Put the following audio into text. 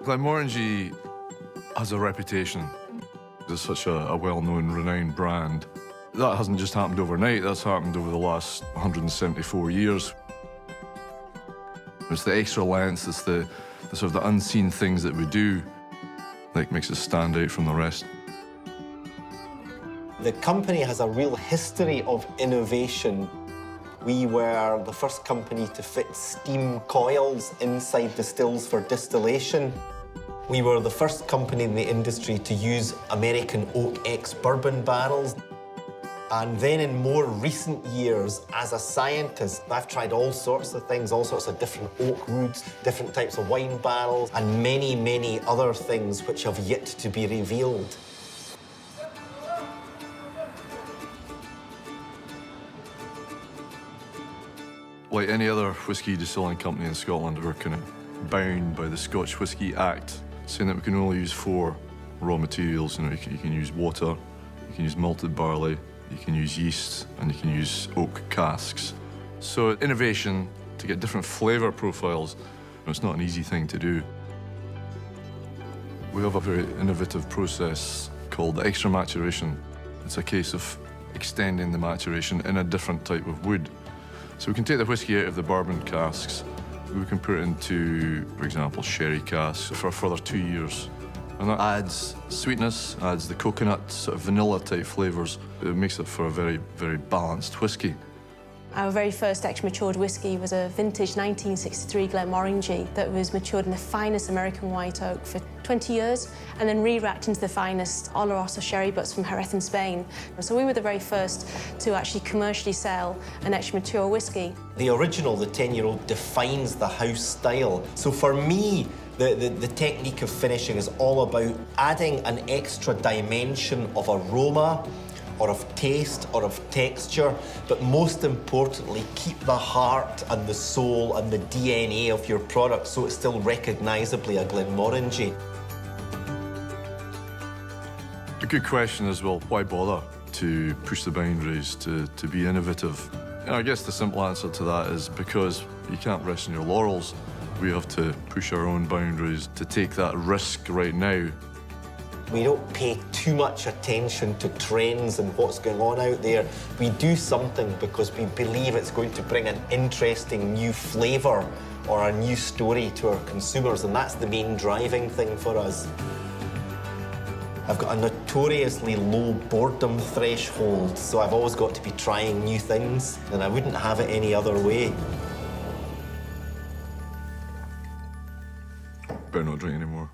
Glenmorangie has a reputation. It's such a well-known, renowned brand. That hasn't just happened overnight, that's happened over the last 174 years. It's the extra lengths, it's the sort of the unseen things that we do that makes us stand out from the rest. The company has a real history of innovation. We were the first company to fit steam coils inside the stills for distillation. We were the first company in the industry to use American oak ex-bourbon barrels. And then in more recent years, as a scientist, I've tried all sorts of things, all sorts of different oak woods, different types of wine barrels, and many, many other things which have yet to be revealed. Like any other whisky distilling company in Scotland, we're kind of bound by the Scotch Whisky Act, saying that we can only use 4 raw materials. You can use water, you can use malted barley, you can use yeast, and you can use oak casks. So innovation, to get different flavour profiles, it's not an easy thing to do. We have a very innovative process called extra maturation. It's a case of extending the maturation in a different type of wood. So we can take the whisky out of the bourbon casks, we can put it into, for example, sherry casks for a further 2 years. And that adds sweetness, adds the coconut, sort of vanilla-type flavours. It makes it for a very, very balanced whisky. Our very first extra-matured whisky was a vintage 1963 Glenmorangie that was matured in the finest American white oak for 20 years and then re-racked into the finest Oloroso sherry butts from Jerez in Spain. So we were the very first to actually commercially sell an extra-mature whisky. The original, the 10-year-old, defines the house style. So for me, the technique of finishing is all about adding an extra dimension of aroma, or of taste, or of texture, but most importantly, keep the heart and the soul and the DNA of your product so it's still recognisably a Glenmorangie. A good question is, well, why bother to push the boundaries, to be innovative? And I guess the simple answer to that is because you can't rest on your laurels. We have to push our own boundaries to take that risk right now. We don't pay too much attention to trends and what's going on out there. We do something because we believe it's going to bring an interesting new flavour or a new story to our consumers, and that's the main driving thing for us. I've got a notoriously low boredom threshold, so I've always got to be trying new things, and I wouldn't have it any other way. Better not drink anymore.